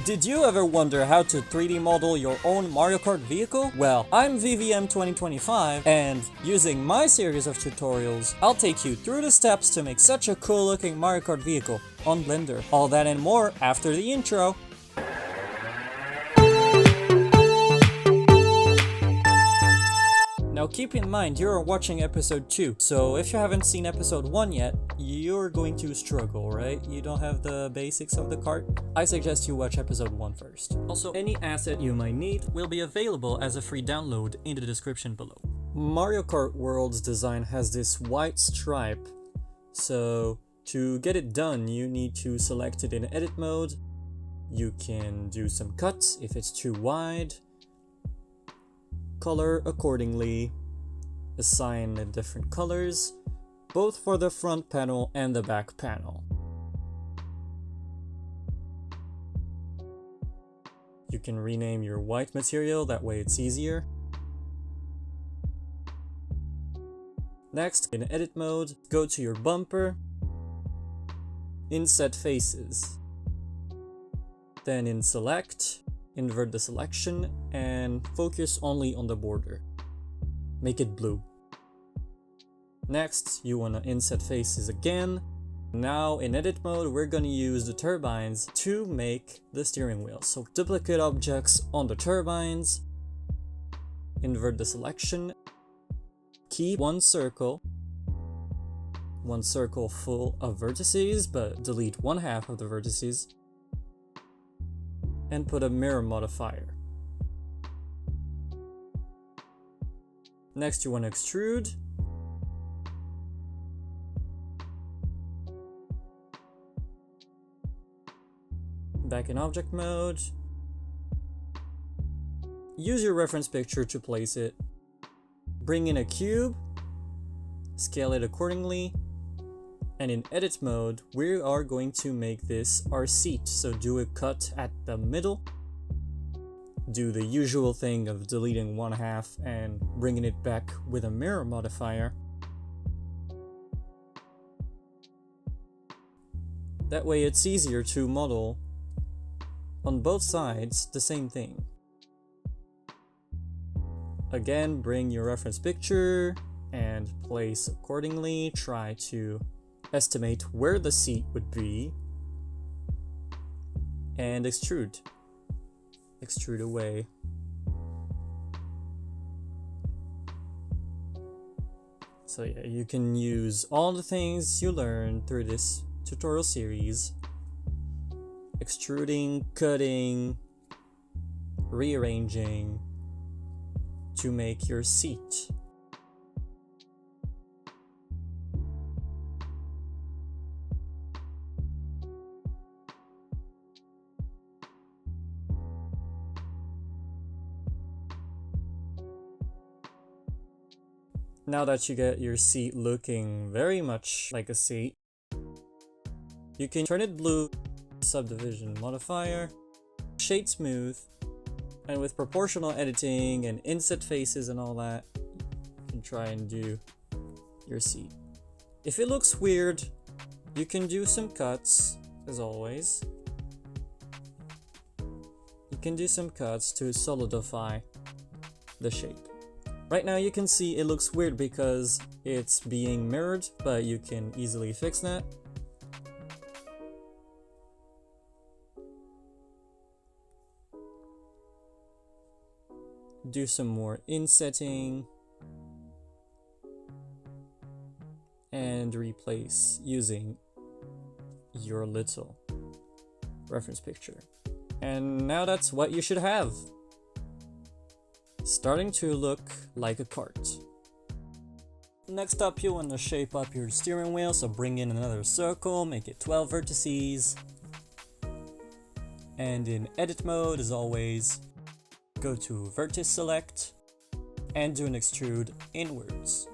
Did you ever wonder how to 3D model your own Mario Kart vehicle? Well, I'm VVM2025, and using my series of tutorials, I'll take you through the steps to make such a cool looking Mario Kart vehicle on Blender. All that and more after the intro. Now keep in mind you're watching episode 2, so if you haven't seen episode 1 yet, you're going to struggle, right? You don't have the basics of the kart? I suggest you watch episode 1 first. Also, any asset you might need will be available as a free download in the description below. Mario Kart World's design has this white stripe, so to get it done you need to select it in edit mode. You can do some cuts if it's too wide, color accordingly, assign the different colors, both for the front panel and the back panel. You can rename your white material, that way it's easier. Next, in edit mode, go to your bumper, inset faces. Then in select, invert the selection and focus only on the border. Make it blue. Next, you want to inset faces again. Now in edit mode, we're going to use the turbines to make the steering wheel. So duplicate objects on the turbines, invert the selection, keep one circle full of vertices, but delete one half of the vertices, and put a mirror modifier. Next, you want to extrude. Back in object mode. Use your reference picture to place it. Bring in a cube, scale it accordingly, and in edit mode, we are going to make this our seat. So do a cut at the middle. Do the usual thing of deleting one half and bringing it back with a mirror modifier. That way it's easier to model on both sides the same thing. Again, bring your reference picture and place accordingly. Try to estimate where the seat would be and extrude away. So yeah, you can use all the things you learned through this tutorial series: extruding, cutting, rearranging to make your seat. Now that you get your seat looking very much like a seat, you can turn it blue, subdivision modifier, shade smooth, and with proportional editing and inset faces and all that, you can try and do your seat. If it looks weird, you can do some cuts, as always. You can do some cuts to solidify the shape. Right now you can see it looks weird because it's being mirrored, but you can easily fix that. Do some more insetting and replace using your little reference picture. And now that's what you should have. Starting to look like a kart. Next up, you want to shape up your steering wheel, so bring in another circle, make it 12 vertices. And in edit mode, as always, go to vertex select and do an extrude inwards.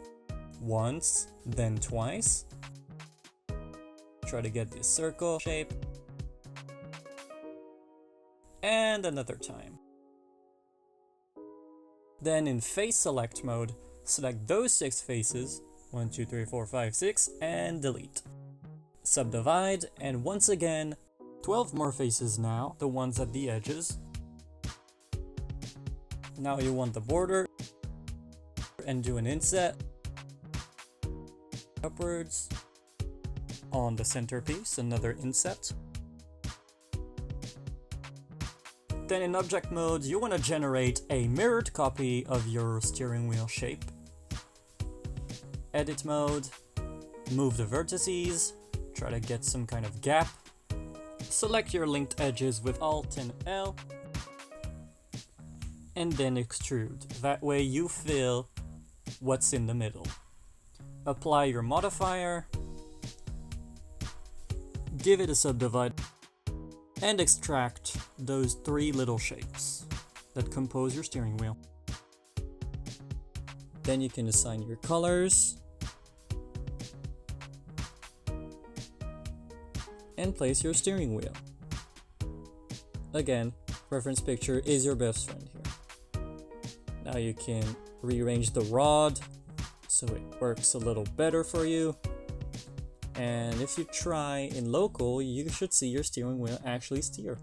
Once, then twice. Try to get this circle shape. And another time. Then in face select mode, select those 6 faces, 1, 2, 3, 4, 5, 6, and delete. Subdivide, and once again, 12 more faces now, the ones at the edges. Now you want the border and do an inset upwards on the centerpiece, another inset. Then in object mode, you want to generate a mirrored copy of your steering wheel shape. Edit mode, move the vertices, try to get some kind of gap. Select your linked edges with Alt and L, and then extrude. That way you fill what's in the middle. Apply your modifier, give it a subdivide, and extract those 3 little shapes that compose your steering wheel. Then you can assign your colors and place your steering wheel. Again, reference picture is your best friend here. Now you can rearrange the rod so it works a little better for you. And if you try in local, you should see your steering wheel actually steer.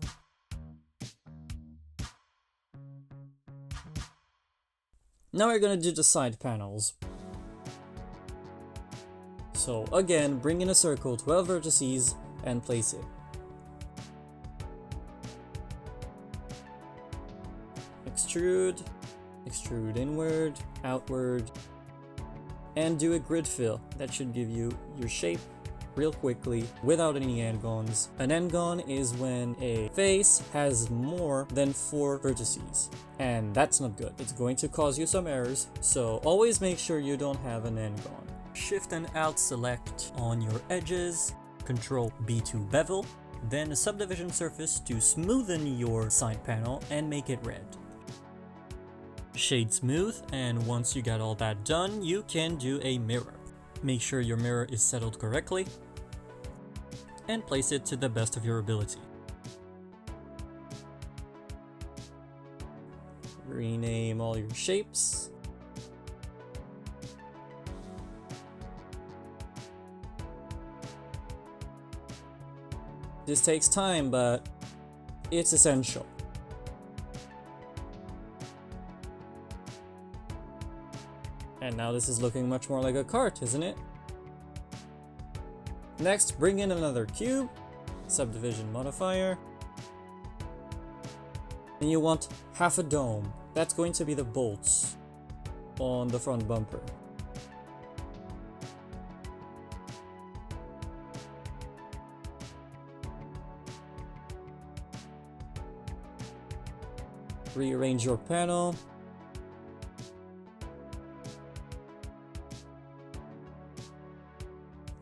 Now we're gonna do the side panels. So again, bring in a circle, 12 vertices, and place it. Extrude, extrude inward, outward, and do a grid fill. That should give you your shape real quickly without any end-gons. An end-gon is when a face has more than 4 vertices, and that's not good. It's going to cause you some errors, so always make sure you don't have an end-gon. Shift and Alt select on your edges, Control B to bevel, then a subdivision surface to smoothen your side panel and make it red. Shade smooth, and once you got all that done, you can do a mirror. Make sure your mirror is settled correctly and place it to the best of your ability. Rename all your shapes. This takes time, but it's essential. And now this is looking much more like a cart, isn't it? Next, bring in another cube, subdivision modifier, and you want half a dome. That's going to be the bolts on the front bumper. Rearrange your panel.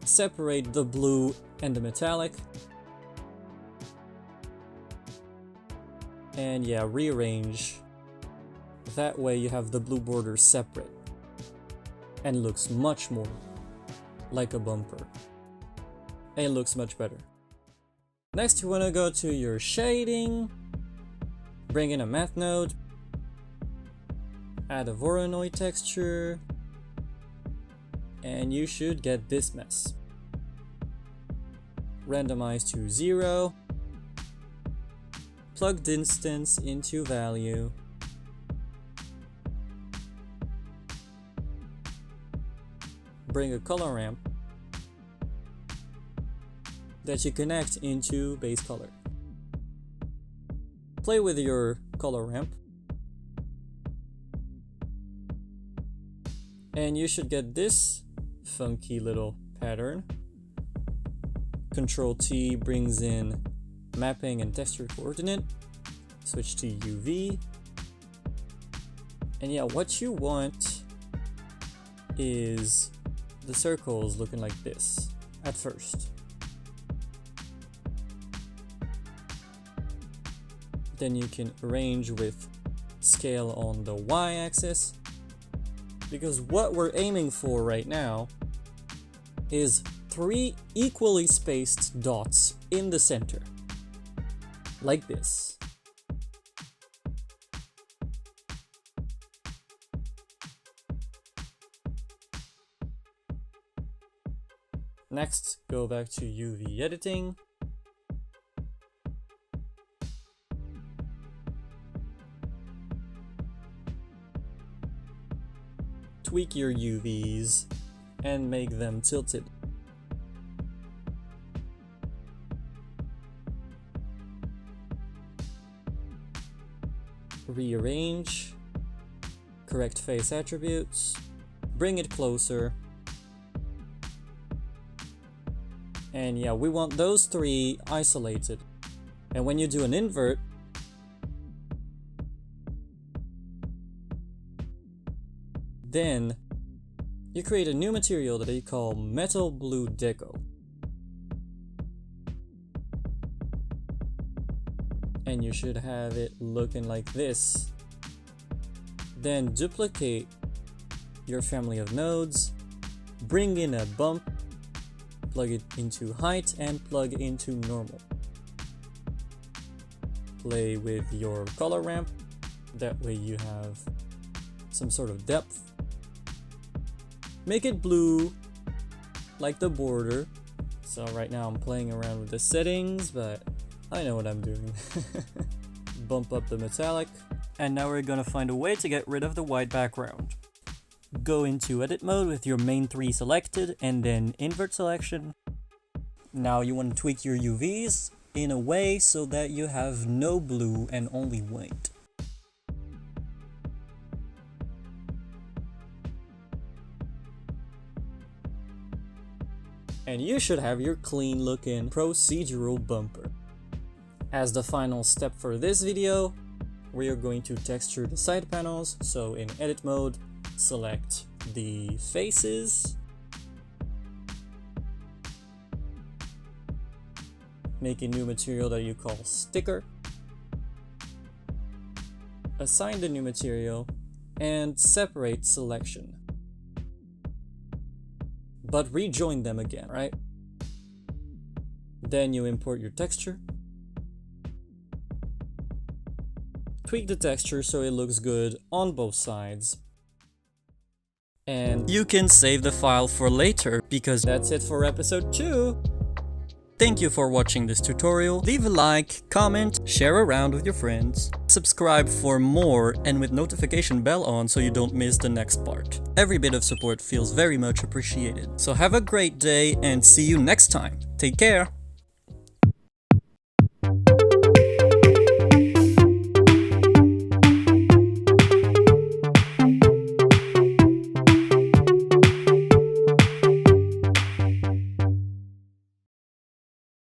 Separate the blue and the metallic. And yeah, rearrange. That way you have the blue border separate and looks much more like a bumper. And it looks much better. Next, you want to go to your shading. Bring in a math node, add a Voronoi texture, and you should get this mess. Randomize to 0, plug distance into value, bring a color ramp that you connect into base color. Play with your color ramp, and you should get this funky little pattern. Control T brings in mapping and texture coordinate, switch to UV, and yeah, what you want is the circles looking like this at first. Then you can arrange with scale on the y-axis, because what we're aiming for right now is 3 equally spaced dots in the center, like this. Next, go back to UV editing. tweak your UVs and make them tilted. Rearrange, correct face attributes, bring it closer, and yeah, we want those three isolated. And when you do an invert, then you create a new material that you call metal blue deco. And you should have it looking like this. Then duplicate your family of nodes, bring in a bump, plug it into height, and plug into normal. Play with your color ramp, that way you have some sort of depth. Make it blue, like the border. So right now I'm playing around with the settings, but I know what I'm doing. Bump up the metallic. And now we're gonna find a way to get rid of the white background. Go into edit mode with your main three selected and then invert selection. Now you want to tweak your UVs in a way so that you have no blue and only white. And you should have your clean looking procedural bumper. As the final step for this video, we are going to texture the side panels. So in edit mode, select the faces, make a new material that you call sticker, assign the new material, and separate selection. But rejoin them again, right? Then you import your texture, tweak the texture so it looks good on both sides, and you can save the file for later, because that's it for episode 2. Thank you for watching this tutorial. Leave a like, comment, share around with your friends, subscribe for more, and with notification bell on so you don't miss the next part. Every bit of support feels very much appreciated. So have a great day and see you next time. Take care!